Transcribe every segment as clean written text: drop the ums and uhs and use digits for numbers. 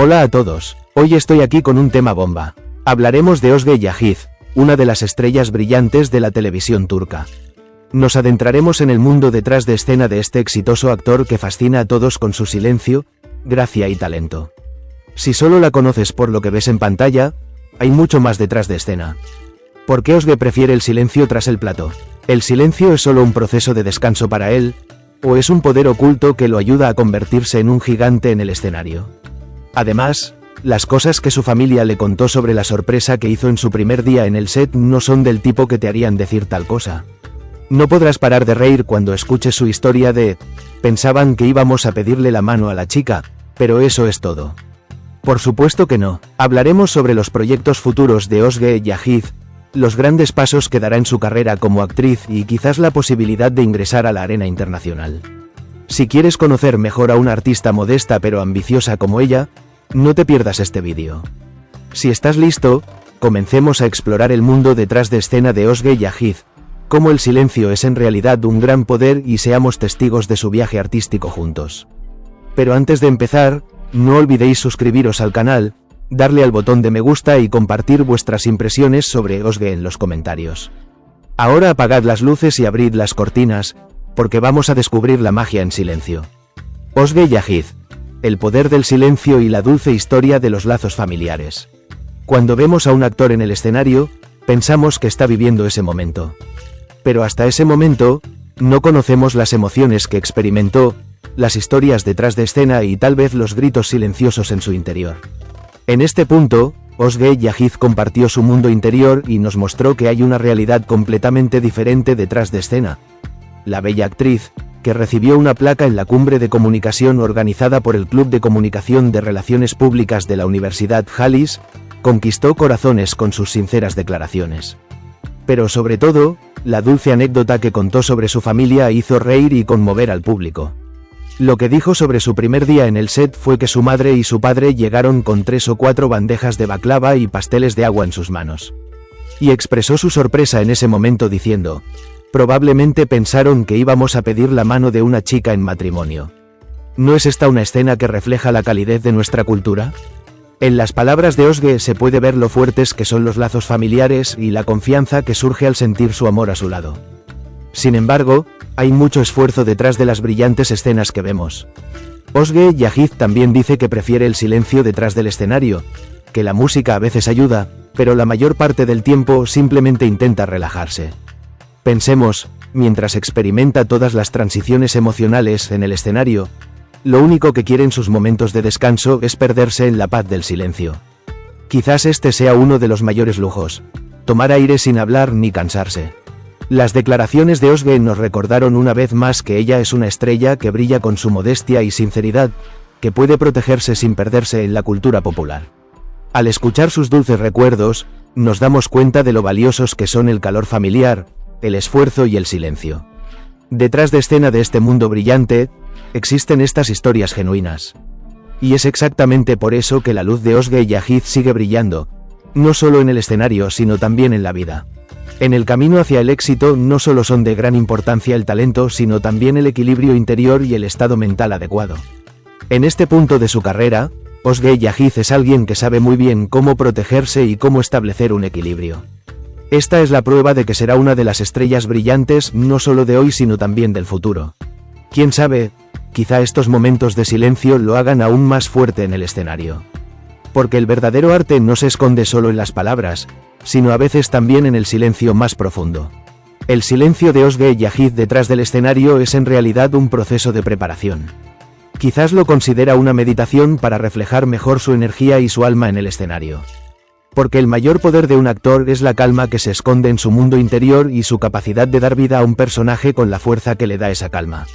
Hola a todos, hoy estoy aquí con un tema bomba. Hablaremos de Özge Yağız, una de las estrellas brillantes de la televisión turca. Nos adentraremos en el mundo detrás de escena de este exitoso actor que fascina a todos con su silencio, gracia y talento. Si solo la conoces por lo que ves en pantalla, hay mucho más detrás de escena. ¿Por qué Özge prefiere el silencio tras el plató? ¿El silencio es solo un proceso de descanso para él, o es un poder oculto que lo ayuda a convertirse en un gigante en el escenario? Además, las cosas que su familia le contó sobre la sorpresa que hizo en su primer día en el set no son del tipo que te harían decir tal cosa. No podrás parar de reír cuando escuches su historia de «pensaban que íbamos a pedirle la mano a la chica, pero eso es todo». Por supuesto que no. Hablaremos sobre los proyectos futuros de Özge Yağız, los grandes pasos que dará en su carrera como actriz y quizás la posibilidad de ingresar a la arena internacional. Si quieres conocer mejor a una artista modesta pero ambiciosa como ella, no te pierdas este vídeo. Si estás listo, comencemos a explorar el mundo detrás de escena de Özge Yağız, cómo el silencio es en realidad un gran poder y seamos testigos de su viaje artístico juntos. Pero antes de empezar, no olvidéis suscribiros al canal, darle al botón de me gusta y compartir vuestras impresiones sobre Özge en los comentarios. Ahora apagad las luces y abrid las cortinas, porque vamos a descubrir la magia en silencio. Özge Yağız, el poder del silencio y la dulce historia de los lazos familiares. Cuando vemos a un actor en el escenario, pensamos que está viviendo ese momento. Pero hasta ese momento, no conocemos las emociones que experimentó, las historias detrás de escena y tal vez los gritos silenciosos en su interior. En este punto, Özge Yağız compartió su mundo interior y nos mostró que hay una realidad completamente diferente detrás de escena. La bella actriz, que recibió una placa en la cumbre de comunicación organizada por el Club de Comunicación de Relaciones Públicas de la Universidad Hallys, conquistó corazones con sus sinceras declaraciones. Pero sobre todo, la dulce anécdota que contó sobre su familia hizo reír y conmover al público. Lo que dijo sobre su primer día en el set fue que su madre y su padre llegaron con 3 o 4 bandejas de baklava y pasteles de agua en sus manos. Y expresó su sorpresa en ese momento diciendo: «Probablemente pensaron que íbamos a pedir la mano de una chica en matrimonio». ¿No es esta una escena que refleja la calidez de nuestra cultura? En las palabras de Özge se puede ver lo fuertes que son los lazos familiares y la confianza que surge al sentir su amor a su lado. Sin embargo, hay mucho esfuerzo detrás de las brillantes escenas que vemos. Özge Yağız también dice que prefiere el silencio detrás del escenario, que la música a veces ayuda, pero la mayor parte del tiempo simplemente intenta relajarse. Pensemos, mientras experimenta todas las transiciones emocionales en el escenario, lo único que quiere en sus momentos de descanso es perderse en la paz del silencio. Quizás este sea uno de los mayores lujos: tomar aire sin hablar ni cansarse. Las declaraciones de Özge nos recordaron una vez más que ella es una estrella que brilla con su modestia y sinceridad, que puede protegerse sin perderse en la cultura popular. Al escuchar sus dulces recuerdos, nos damos cuenta de lo valiosos que son el calor familiar, el esfuerzo y el silencio. Detrás de escena de este mundo brillante, existen estas historias genuinas. Y es exactamente por eso que la luz de Özge Yağız sigue brillando, no solo en el escenario sino también en la vida. En el camino hacia el éxito no solo son de gran importancia el talento sino también el equilibrio interior y el estado mental adecuado. En este punto de su carrera, Özge Yağız es alguien que sabe muy bien cómo protegerse y cómo establecer un equilibrio. Esta es la prueba de que será una de las estrellas brillantes no solo de hoy sino también del futuro. ¿Quién sabe? Quizá estos momentos de silencio lo hagan aún más fuerte en el escenario. Porque el verdadero arte no se esconde solo en las palabras, sino a veces también en el silencio más profundo. El silencio de Özge Yağız detrás del escenario es en realidad un proceso de preparación. Quizás lo considera una meditación para reflejar mejor su energía y su alma en el escenario. Porque el mayor poder de un actor es la calma que se esconde en su mundo interior y su capacidad de dar vida a un personaje con la fuerza que le da esa calma.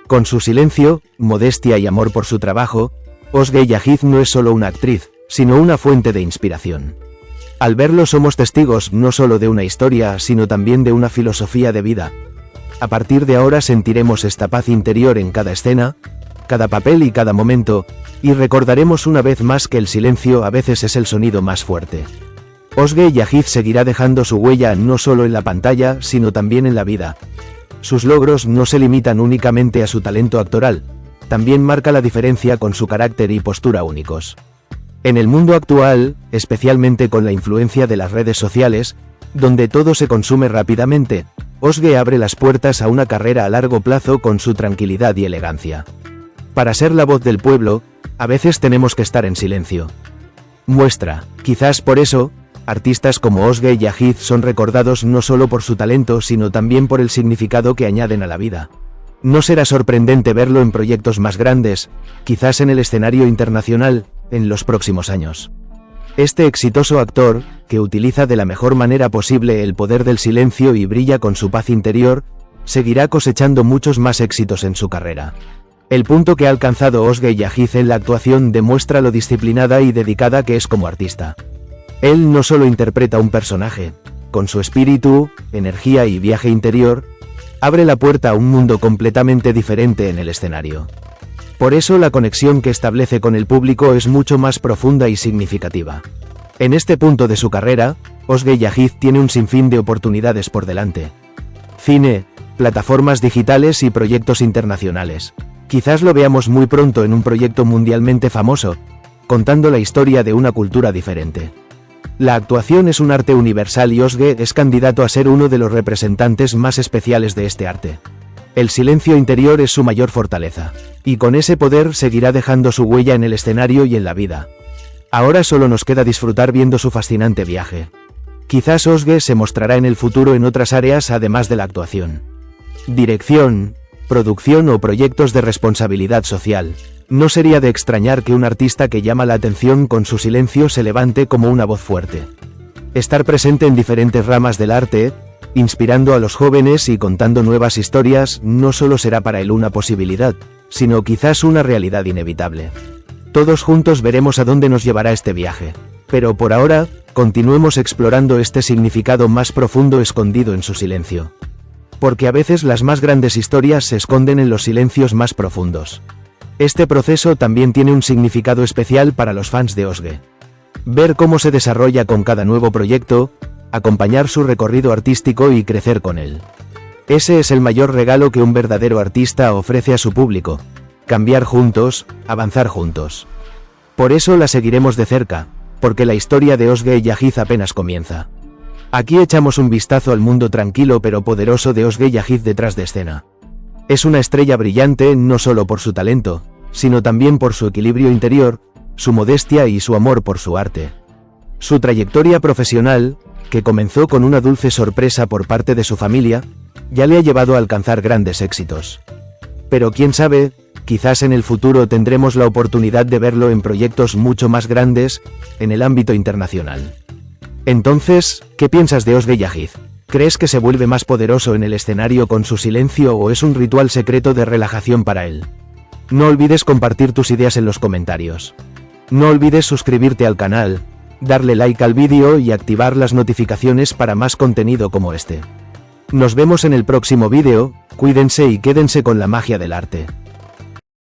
Con su silencio, modestia y amor por su trabajo, Özge Yağız no es solo una actriz, sino una fuente de inspiración. Al verlo somos testigos no solo de una historia, sino también de una filosofía de vida. A partir de ahora sentiremos esta paz interior en cada escena, cada papel y cada momento, y recordaremos una vez más que el silencio a veces es el sonido más fuerte. Özge Yağız seguirá dejando su huella no solo en la pantalla, sino también en la vida. Sus logros no se limitan únicamente a su talento actoral, también marca la diferencia con su carácter y postura únicos. En el mundo actual, especialmente con la influencia de las redes sociales, donde todo se consume rápidamente, Özge abre las puertas a una carrera a largo plazo con su tranquilidad y elegancia. Para ser la voz del pueblo, a veces tenemos que estar en silencio. Muestra, quizás por eso, artistas como Özge y Aziz son recordados no solo por su talento sino también por el significado que añaden a la vida. No será sorprendente verlo en proyectos más grandes, quizás en el escenario internacional, en los próximos años. Este exitoso actor, que utiliza de la mejor manera posible el poder del silencio y brilla con su paz interior, seguirá cosechando muchos más éxitos en su carrera. El punto que ha alcanzado Özge y Aziz en la actuación demuestra lo disciplinada y dedicada que es como artista. Él no solo interpreta un personaje, con su espíritu, energía y viaje interior, abre la puerta a un mundo completamente diferente en el escenario. Por eso la conexión que establece con el público es mucho más profunda y significativa. En este punto de su carrera, Özge y Aziz tiene un sinfín de oportunidades por delante. Cine, plataformas digitales y proyectos internacionales. Quizás lo veamos muy pronto en un proyecto mundialmente famoso, contando la historia de una cultura diferente. La actuación es un arte universal y Özge es candidato a ser uno de los representantes más especiales de este arte. El silencio interior es su mayor fortaleza, y con ese poder seguirá dejando su huella en el escenario y en la vida. Ahora solo nos queda disfrutar viendo su fascinante viaje. Quizás Özge se mostrará en el futuro en otras áreas además de la actuación. Dirección, producción o proyectos de responsabilidad social. No sería de extrañar que un artista que llama la atención con su silencio se levante como una voz fuerte. Estar presente en diferentes ramas del arte, inspirando a los jóvenes y contando nuevas historias, no solo será para él una posibilidad, sino quizás una realidad inevitable. Todos juntos veremos a dónde nos llevará este viaje. Pero por ahora, continuemos explorando este significado más profundo escondido en su silencio. Porque a veces las más grandes historias se esconden en los silencios más profundos. Este proceso también tiene un significado especial para los fans de Özge. Ver cómo se desarrolla con cada nuevo proyecto, acompañar su recorrido artístico y crecer con él. Ese es el mayor regalo que un verdadero artista ofrece a su público. Cambiar juntos, avanzar juntos. Por eso la seguiremos de cerca, porque la historia de Özge y Aziz apenas comienza. Aquí echamos un vistazo al mundo tranquilo pero poderoso de Özge y Aziz detrás de escena. Es una estrella brillante no solo por su talento, sino también por su equilibrio interior, su modestia y su amor por su arte. Su trayectoria profesional, que comenzó con una dulce sorpresa por parte de su familia, ya le ha llevado a alcanzar grandes éxitos. Pero quién sabe, quizás en el futuro tendremos la oportunidad de verlo en proyectos mucho más grandes, en el ámbito internacional. Entonces, ¿qué piensas de Özge y Aziz? ¿Crees que se vuelve más poderoso en el escenario con su silencio o es un ritual secreto de relajación para él? No olvides compartir tus ideas en los comentarios. No olvides suscribirte al canal, darle like al vídeo y activar las notificaciones para más contenido como este. Nos vemos en el próximo vídeo, cuídense y quédense con la magia del arte.